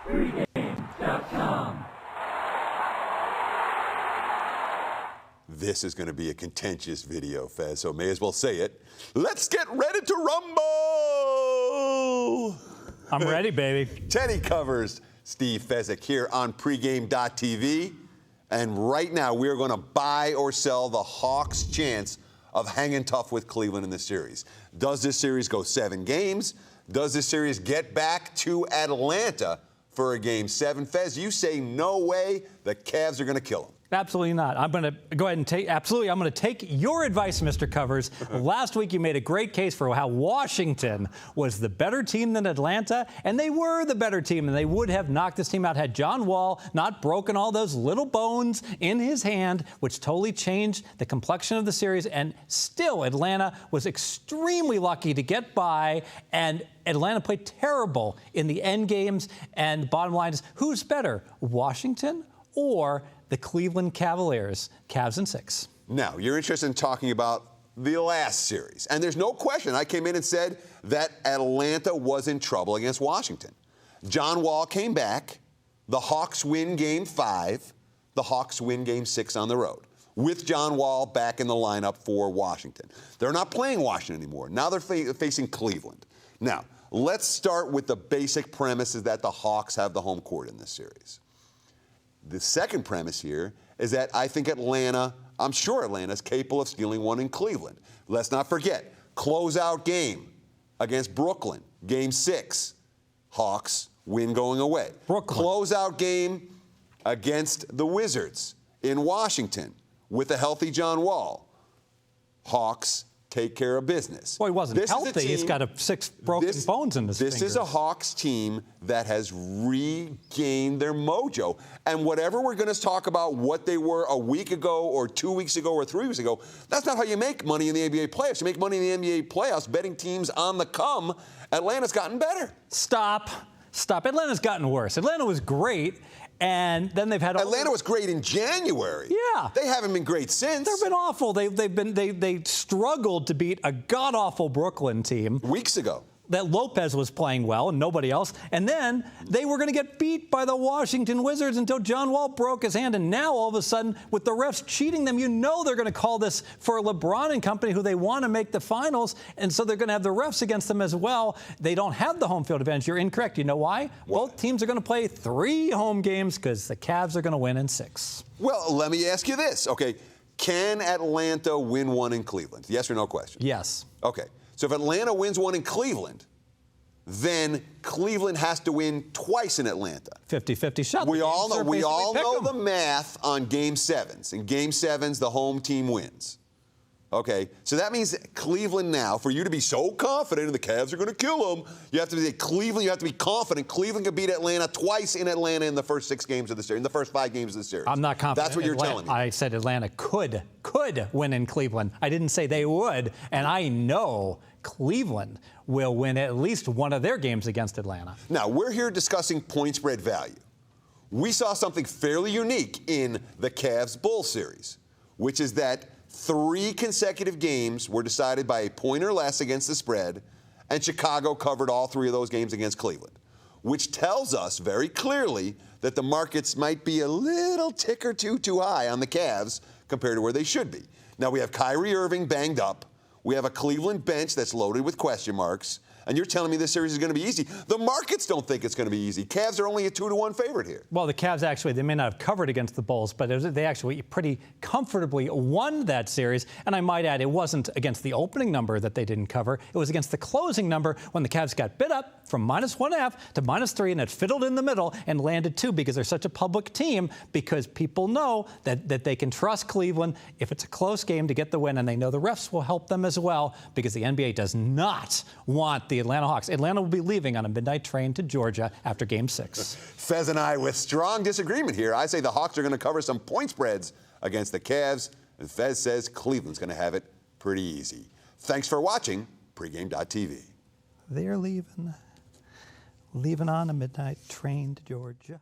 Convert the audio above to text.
Pregame.com. This is going to be a contentious video, Fez, so may as well say it. Let's get ready to rumble! I'm ready, baby. Teddy covers Steve Fezzik here on pregame.tv. And right now, we're going to buy or sell the Hawks' chance of hanging tough with Cleveland in this series. Does this series go 7 games? Does this series get back to Atlanta for a Game 7? Fez, you say no way, the Cavs are going to kill them. Absolutely not. I'm going to go ahead and take, absolutely, I'm going to take your advice, Mr. Covers. Last week, you made a great case for how Washington was the better team than Atlanta, and they were the better team, and they would have knocked this team out had John Wall not broken all those little bones in his hand, which totally changed the complexion of the series, and still, Atlanta was extremely lucky to get by, and Atlanta played terrible in the end games, and bottom line is, who's better, Washington or the Cleveland Cavaliers, Cavs in 6? Now, you're interested in talking about the last series. And there's no question, I came in and said that Atlanta was in trouble against Washington. John Wall came back. The Hawks win Game 5. The Hawks win Game 6 on the road, with John Wall back in the lineup for Washington. They're not playing Washington anymore. Now they're facing Cleveland. Now, let's start with the basic premise is that the Hawks have the home court in this series. The second premise here is that I think Atlanta, I'm sure Atlanta is capable of stealing one in Cleveland. Let's not forget, closeout game against Brooklyn, Game 6. Hawks win going away. Brooklyn. Closeout game against the Wizards in Washington with a healthy JohnAll. Hawks take care of business. Well, he wasn't healthy. He's got 6 broken bones in his fingers. This is a Hawks team that has regained their mojo. And whatever we're going to talk about what they were a week ago or 2 weeks ago or 3 weeks ago, that's not how you make money in the NBA playoffs. You make money in the NBA playoffs betting teams on the come. Atlanta's gotten better. Stop. Atlanta's gotten worse. Atlanta was great. And then they've had Atlanta was great in January. Yeah, they haven't been great since. They've been awful. They struggled to beat a god awful Brooklyn team weeks ago. That Lopez was playing well and nobody else. And then they were going to get beat by the Washington Wizards until John Wall broke his hand. And now all of a sudden, with the refs cheating them, you know they're going to call this for LeBron and company, who they want to make the finals. And so they're going to have the refs against them as well. They don't have the home field advantage. You're incorrect. You know why? Both teams are going to play 3 home games because the Cavs are going to win in 6. Well, let me ask you this. Okay, can Atlanta win one in Cleveland? Yes or no question? Yes. Okay. So if Atlanta wins one in Cleveland, then Cleveland has to win twice in Atlanta. 50-50 shot. We all know the math on Game 7s. In Game 7s, the home team wins. Okay, so that means Cleveland now, for you to be so confident the Cavs are going to kill them, you have to be Cleveland. You have to be confident Cleveland can beat Atlanta twice in Atlanta in the first 6 games of the series, in the first 5 games of the series. I'm not confident. That's what you're telling me. I said Atlanta could win in Cleveland. I didn't say they would, and I know Cleveland will win at least one of their games against Atlanta. Now, we're here discussing point spread value. We saw something fairly unique in the Cavs-Bulls series, which is that 3 consecutive games were decided by a point or less against the spread, and Chicago covered all 3 of those games against Cleveland, which tells us very clearly that the markets might be a little tick or two too high on the Cavs compared to where they should be. Now, we have Kyrie Irving banged up. We have a Cleveland bench that's loaded with question marks. And you're telling me this series is going to be easy. The markets don't think it's going to be easy. Cavs are only a 2-1 favorite here. Well, the Cavs actually, they may not have covered against the Bulls, but they actually pretty comfortably won that series. And I might add, it wasn't against the opening number that they didn't cover. It was against the closing number when the Cavs got bid up from -1.5 to -3, and it fiddled in the middle and landed 2 because they're such a public team, because people know that they can trust Cleveland if it's a close game to get the win, and they know the refs will help them as well, because the NBA does not want the Atlanta Hawks. Atlanta will be leaving on a midnight train to Georgia after Game 6. Fez and I with strong disagreement here. I say the Hawks are going to cover some point spreads against the Cavs, and Fez says Cleveland's going to have it pretty easy. Thanks for watching pregame.tv. They're leaving on a midnight train to Georgia.